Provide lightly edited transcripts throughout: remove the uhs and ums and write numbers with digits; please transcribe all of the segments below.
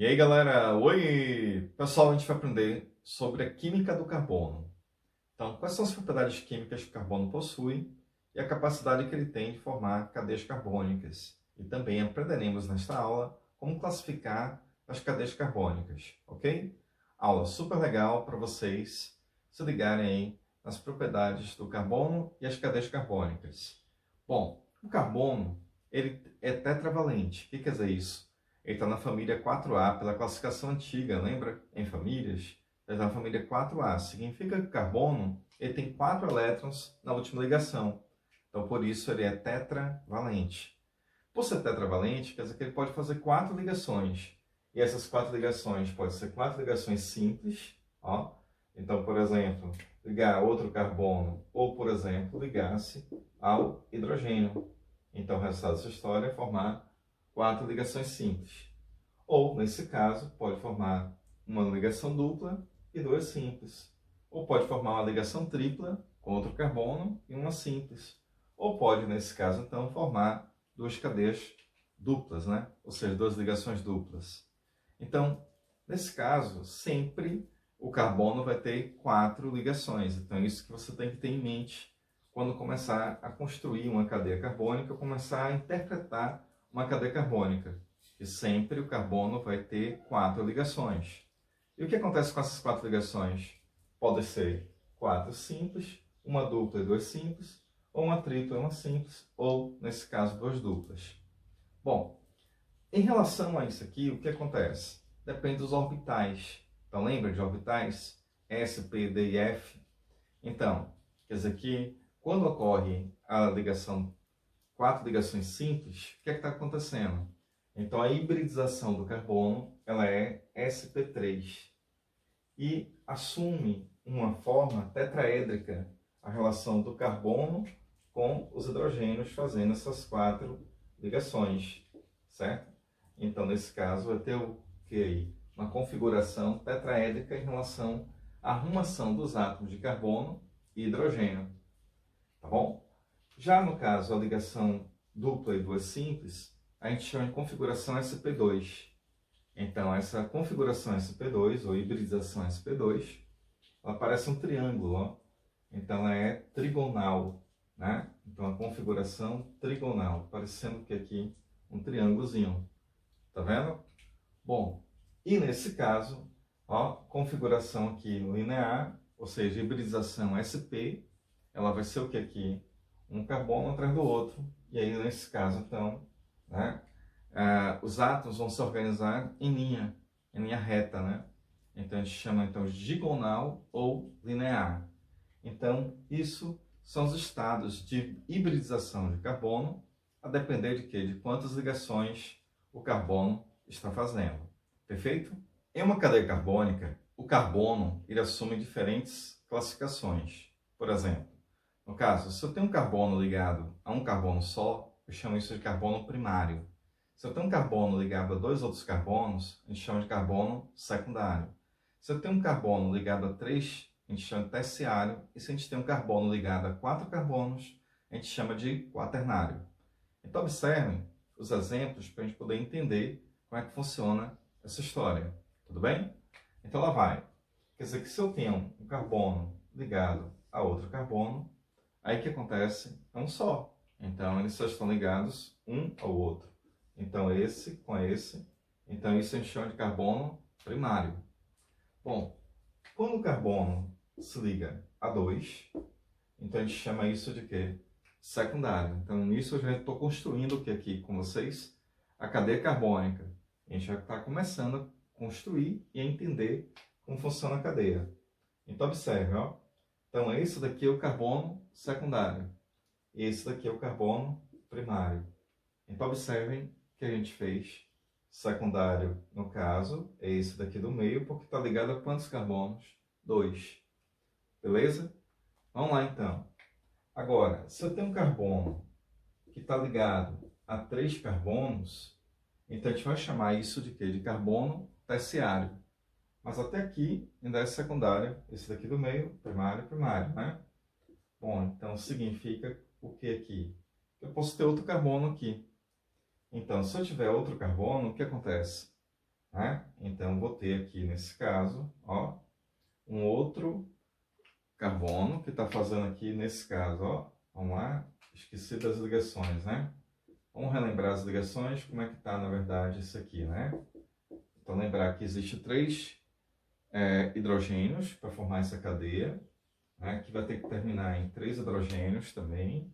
E aí, galera? Oi! Pessoal, a gente vai aprender sobre a química do carbono. Então, quais são as propriedades químicas que o carbono possui e a capacidade que ele tem de formar cadeias carbônicas. E também aprenderemos nesta aula como classificar as cadeias carbônicas, ok? Aula super legal para vocês se ligarem aí nas propriedades do carbono e as cadeias carbônicas. Bom, o carbono ele é tetravalente. O que quer dizer isso? Ele está na família 4A pela classificação antiga, lembra? Em famílias. Ele está na família 4A. Significa que o carbono ele tem 4 elétrons na última ligação. Então, por isso, ele é tetravalente. Por ser tetravalente, quer dizer que ele pode fazer 4 ligações. E essas 4 ligações podem ser 4 ligações simples. Ó. Então, por exemplo, ligar outro carbono ou, por exemplo, ligar-se ao hidrogênio. Então, o resultado dessa história é formar 4 ligações simples. Ou, nesse caso, pode formar uma ligação dupla e 2 simples. Ou pode formar uma ligação tripla com outro carbono e uma simples. Ou pode, nesse caso, então, formar 2 cadeias duplas, né? Ou seja, 2 ligações duplas. Então, nesse caso, sempre o carbono vai ter 4 ligações. Então, é isso que você tem que ter em mente quando começar a construir uma cadeia carbônica, ou começar a interpretar uma cadeia carbônica. E sempre o carbono vai ter 4 ligações. E o que acontece com essas 4 ligações? Pode ser 4 simples, uma dupla e 2 simples, ou uma tripla e uma simples, ou, nesse caso, 2 duplas. Bom, em relação a isso aqui, o que acontece? Depende dos orbitais. Então, lembra de orbitais? S, P, D e F? Então, quer dizer que quando ocorre a ligação, 4 ligações simples, o que está acontecendo? Então, a hibridização do carbono ela é sp3 e assume uma forma tetraédrica a relação do carbono com os hidrogênios fazendo essas 4 ligações, certo? Então, nesse caso, vai ter o que aí? Uma configuração tetraédrica em relação à arrumação dos átomos de carbono e hidrogênio, tá bom? Já no caso, a ligação dupla e 2 simples, a gente chama de configuração sp2. Então, essa configuração sp2, ou hibridização sp2, ela parece um triângulo, ó. Então, ela é trigonal, né? Então, a configuração trigonal, parecendo que aqui um triângulozinho. Tá vendo? Bom, e nesse caso, ó, configuração aqui linear, ou seja, hibridização sp, ela vai ser o que aqui? Um carbono atrás do outro. E aí, nesse caso, então, né, os átomos vão se organizar em linha reta, né? Então, a gente chama então, de diagonal ou linear. Então, isso são os estados de hibridização de carbono, a depender de quê? De quantas ligações o carbono está fazendo. Perfeito? Em uma cadeia carbônica, o carbono ele assume diferentes classificações. Por exemplo, no caso, se eu tenho um carbono ligado a um carbono só, eu chamo isso de carbono primário. Se eu tenho um carbono ligado a 2 outros carbonos, a gente chama de carbono secundário. Se eu tenho um carbono ligado a 3, a gente chama de terciário. E se a gente tem um carbono ligado a 4 carbonos, a gente chama de quaternário. Então, observem os exemplos para a gente poder entender como é que funciona essa história. Tudo bem? Então, lá vai. Quer dizer que se eu tenho um carbono ligado a outro carbono, aí o que acontece? É um só. Então, eles só estão ligados um ao outro. Então, esse com esse. Então, isso a gente chama de carbono primário. Bom, quando o carbono se liga a 2, então a gente chama isso de quê? Secundário. Então, nisso eu já estou construindo o que aqui com vocês? A cadeia carbônica. A gente já está começando a construir e a entender como funciona a cadeia. Então, observe, ó. Então, esse daqui é o carbono secundário. E esse daqui é o carbono primário. Então, observem que a gente fez secundário, no caso, é esse daqui do meio, porque está ligado a quantos carbonos? 2. Beleza? Vamos lá, então. Agora, se eu tenho um carbono que está ligado a 3 carbonos, então a gente vai chamar isso de quê? De carbono terciário. Mas até aqui ainda é secundário, esse daqui do meio, primário, primário, né? Bom, então significa o que aqui? Eu posso ter outro carbono aqui. Então, se eu tiver outro carbono, o que acontece? né? Então, vou ter aqui, nesse caso, ó, um outro carbono que está fazendo aqui, nesse caso, ó, vamos lá, esqueci das ligações, né? Vamos relembrar as ligações, como é que está, na verdade, isso aqui, né? Então, lembrar que existe 3 hidrogênios para formar essa cadeia, né? Que vai ter que terminar em 3 hidrogênios também.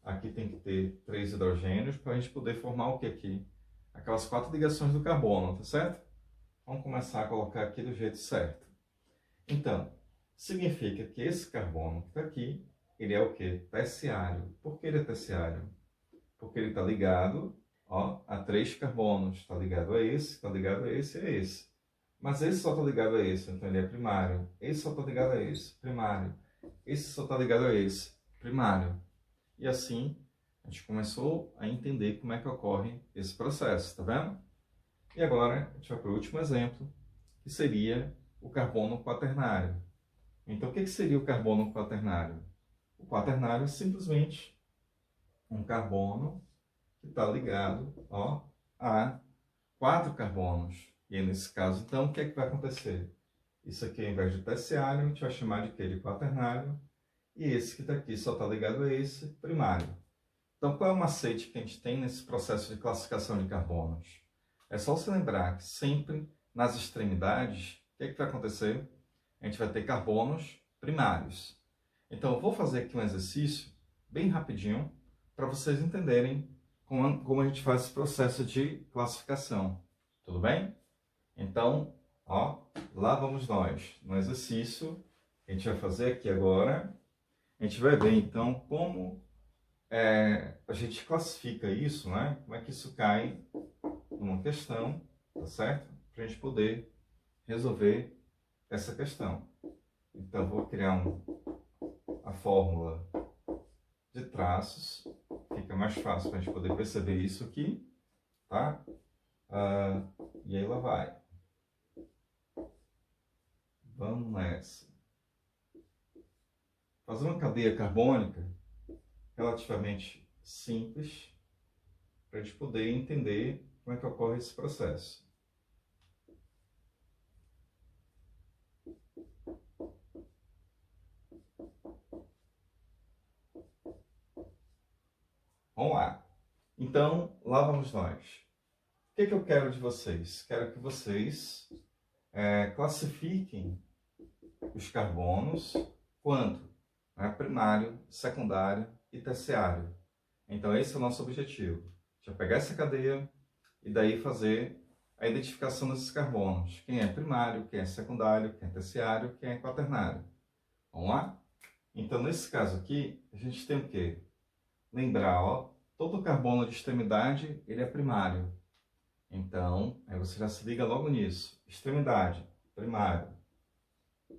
Aqui tem que ter 3 hidrogênios para a gente poder formar o que aqui? Aquelas 4 ligações do carbono, tá certo? Vamos começar a colocar aqui do jeito certo. Então, significa que esse carbono que está aqui, ele é o quê? Terciário. Por que ele é terciário? Porque ele está ligado, ó, a 3 carbonos. Está ligado a esse, está ligado a esse e a esse. Mas esse só está ligado a esse, então ele é primário. Esse só está ligado a esse, primário. Esse só está ligado a esse, primário. E assim, a gente começou a entender como é que ocorre esse processo, tá vendo? E agora, a gente vai para o último exemplo, que seria o carbono quaternário. Então, o que seria o carbono quaternário? O quaternário é simplesmente um carbono que está ligado, ó, a 4 carbonos. E aí, nesse caso, então, o que é que vai acontecer? Isso aqui, ao invés de terciário, a gente vai chamar de quê? De quaternário. E esse que está aqui só está ligado a esse, primário. Então, qual é o macete que a gente tem nesse processo de classificação de carbonos? É só se lembrar que sempre nas extremidades, o que é que vai acontecer? A gente vai ter carbonos primários. Então, eu vou fazer aqui um exercício bem rapidinho para vocês entenderem como a gente faz esse processo de classificação. Tudo bem? Então, ó, lá vamos nós. No exercício que a gente vai fazer aqui agora, a gente vai ver então como a gente classifica isso, né? Como é que isso cai numa questão, tá certo? Para a gente poder resolver essa questão. Então, vou criar a fórmula de traços, fica mais fácil para a gente poder perceber isso aqui, tá? E aí lá vai. Vamos nessa. Fazer uma cadeia carbônica relativamente simples para a gente poder entender como é que ocorre esse processo. Vamos lá. Então, lá vamos nós. O que eu quero de vocês? Quero que vocês classifiquem os carbonos quanto? Primário, secundário e terciário. Então, esse é o nosso objetivo. A gente vai pegar essa cadeia e daí fazer a identificação desses carbonos. Quem é primário, quem é secundário, quem é terciário, quem é quaternário. Vamos lá? Então, nesse caso aqui, a gente tem o quê? Lembrar, ó, todo carbono de extremidade, ele é primário. Então, aí você já se liga logo nisso. Extremidade, primário.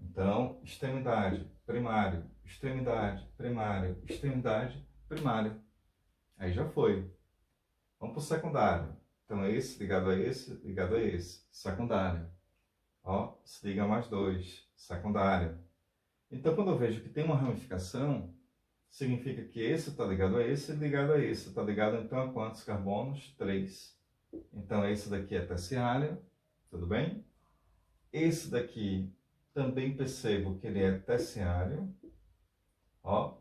Então, extremidade, primário, extremidade, primário, extremidade, primário. Aí já foi. Vamos para o secundário. Então, esse ligado a esse, ligado a esse. Secundário. Ó, se liga mais 2. Secundário. Então, quando eu vejo que tem uma ramificação, significa que esse está ligado a esse e ligado a esse. Está ligado, então, a quantos carbonos? 3. Então, esse daqui é terciário. Tudo bem? Esse daqui também percebo que ele é terciário. Ó.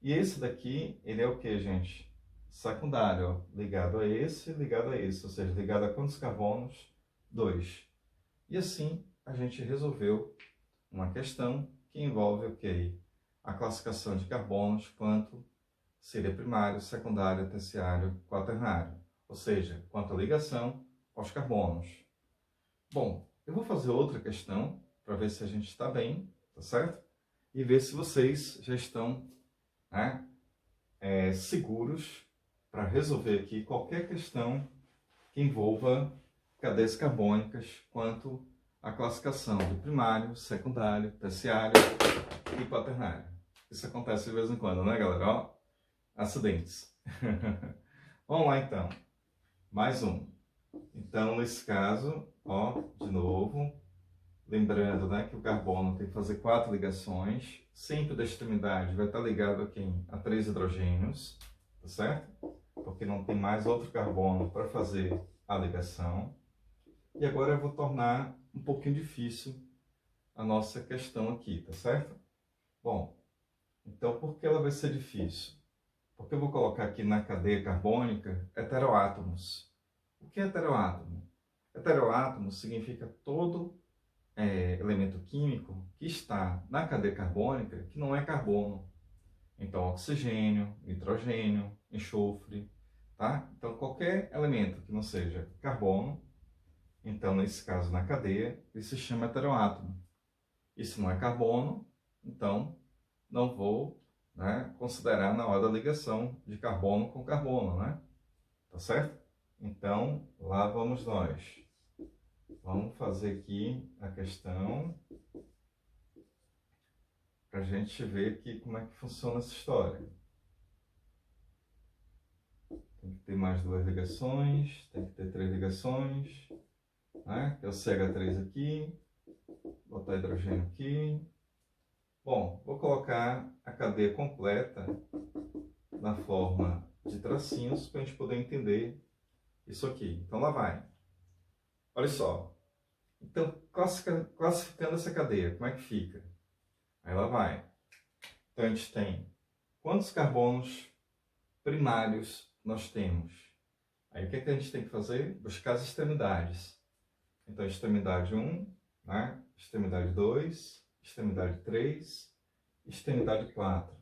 E esse daqui, ele é o que, gente? Secundário, ó, ligado a esse, ou seja, ligado a quantos carbonos? 2. E assim a gente resolveu uma questão que envolve o que? A classificação de carbonos quanto seria primário, secundário, terciário, quaternário, ou seja, quanto a ligação aos carbonos. Bom, eu vou fazer outra questão para ver se a gente está bem, tá certo? E ver se vocês já estão, né, seguros para resolver aqui qualquer questão que envolva cadeias carbônicas quanto à classificação de primário, secundário, terciário e quaternário. Isso acontece de vez em quando, né, galera? Ó, acidentes. Vamos lá, então. Mais um. Então, nesse caso, ó, de novo, lembrando, né, que o carbono tem que fazer 4 ligações. Sempre da extremidade vai estar ligado a quem? A 3 hidrogênios, tá certo? Porque não tem mais outro carbono para fazer a ligação. E agora eu vou tornar um pouquinho difícil a nossa questão aqui, tá certo? Bom, então por que ela vai ser difícil? Porque eu vou colocar aqui na cadeia carbônica heteroátomos. O que é heteroátomo? Heteroátomo significa todo elemento químico que está na cadeia carbônica que não é carbono. Então, oxigênio, nitrogênio, enxofre, tá? Então, qualquer elemento que não seja carbono, então, nesse caso, na cadeia, ele se chama heteroátomo. E se não é carbono, então, não vou, né, considerar na hora da ligação de carbono com carbono, né? Tá certo? Então, lá vamos nós. Vamos fazer aqui a questão para a gente ver aqui como é que funciona essa história. Tem que ter mais 2 ligações, tem que ter 3 ligações, né? Que é o CH3 aqui, botar hidrogênio aqui. Bom, vou colocar a cadeia completa na forma de tracinhos para a gente poder entender isso aqui. Então lá vai. Olha só. Então, classificando essa cadeia, como é que fica? Aí lá vai. Então a gente tem quantos carbonos primários nós temos? Aí o que é que a gente tem que fazer? Buscar as extremidades. Então, extremidade 1, né? Extremidade 2, extremidade 3, extremidade 4.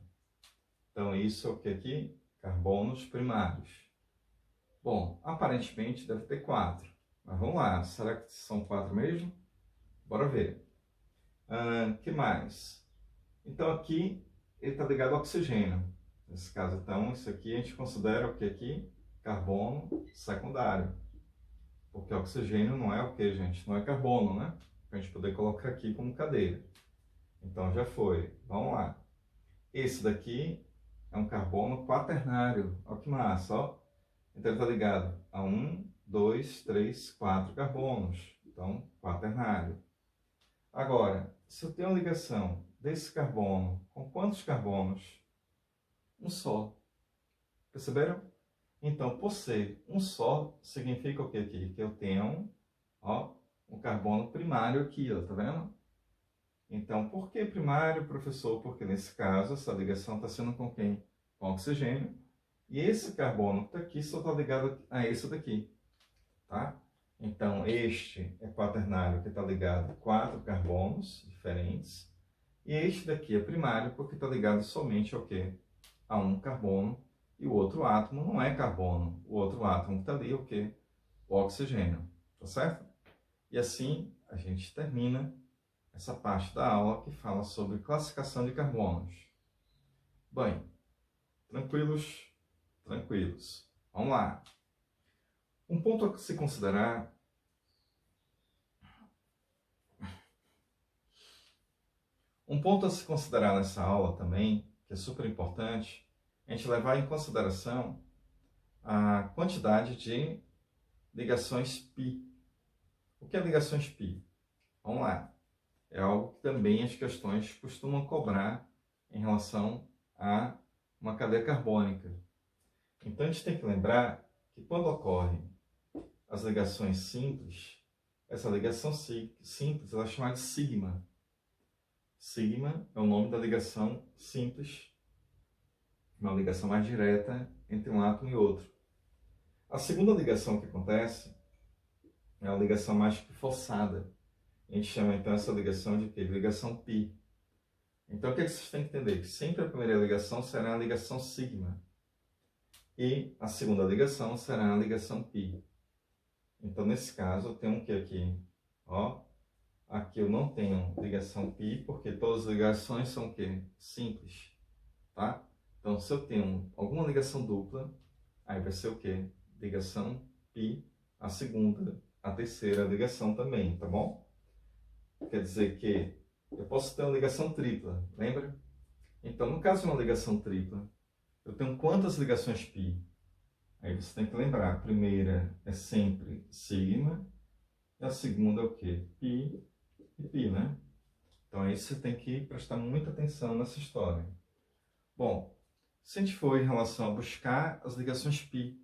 Então, isso é o que aqui? Carbonos primários. Bom, aparentemente deve ter 4. Mas vamos lá, será que são 4 mesmo? Bora ver. Que mais? Então, aqui ele está ligado ao oxigênio. Nesse caso, então, isso aqui a gente considera o que aqui? Carbono secundário. Porque oxigênio não é o que, gente? Não é carbono, né? Para a gente poder colocar aqui como cadeia. Então, já foi. Vamos lá. Esse daqui é um carbono quaternário. Olha que massa, ó. Então, ele está ligado a 1, 2, 3, 4 carbonos. Então, quaternário. Agora, se eu tenho uma ligação desse carbono com quantos carbonos? Um só. Perceberam? Então, por ser um só, significa o que aqui? Que eu tenho, ó, um carbono primário aqui, ó, tá vendo? Então, por que primário, professor? Porque nesse caso, essa ligação está sendo com quem? Com oxigênio. E esse carbono que está aqui só está ligado a esse daqui, tá? Então, este é quaternário, que está ligado a 4 carbonos diferentes. E este daqui é primário, porque está ligado somente ao quê? A um carbono. E o outro átomo não é carbono. O outro átomo que está ali é o quê? O oxigênio. Tá certo? E assim a gente termina essa parte da aula que fala sobre classificação de carbonos. Bem, tranquilos? Tranquilos. Vamos lá. Um ponto a se considerar nessa aula também, que é super importante, é a gente levar em consideração a quantidade de ligações π. O que é ligações π? Vamos lá. É algo que também as questões costumam cobrar em relação a uma cadeia carbônica. Então a gente tem que lembrar que quando ocorrem as ligações simples, essa ligação simples ela é chamada de sigma. Sigma é o nome da ligação simples, uma ligação mais direta entre um átomo e outro. A segunda ligação que acontece é a ligação mais forçada. A gente chama então essa ligação de quê? De ligação π. Então o que vocês têm que entender? Que sempre a primeira ligação será a ligação sigma. E a segunda ligação será a ligação π. Então nesse caso eu tenho um que aqui? Ó, aqui eu não tenho ligação π, porque todas as ligações são o quê? Simples. Tá? Então se eu tenho alguma ligação dupla, aí vai ser o quê? Ligação π, a segunda, a terceira ligação também, tá bom? Quer dizer que eu posso ter uma ligação tripla, lembra? Então, no caso de uma ligação tripla, eu tenho quantas ligações π? Aí você tem que lembrar, a primeira é sempre sigma, e a segunda é o quê? Π e π, né? Então, aí você tem que prestar muita atenção nessa história. Bom, se a gente for em relação a buscar as ligações π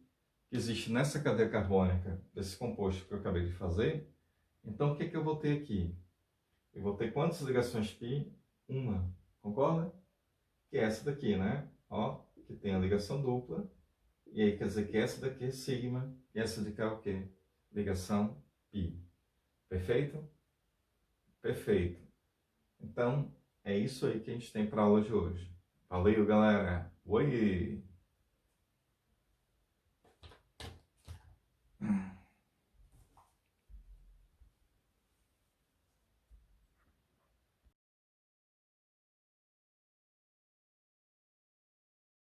que existem nessa cadeia carbônica desse composto que eu acabei de fazer, Então, o que eu vou ter aqui? Eu vou ter quantas ligações π? Uma. Concorda? Que é essa daqui, né? Ó, que tem a ligação dupla. E aí quer dizer que essa daqui é sigma. E essa daqui é o quê? Ligação π. Perfeito? Perfeito. Então, é isso aí que a gente tem para a aula de hoje. Valeu, galera! Oi!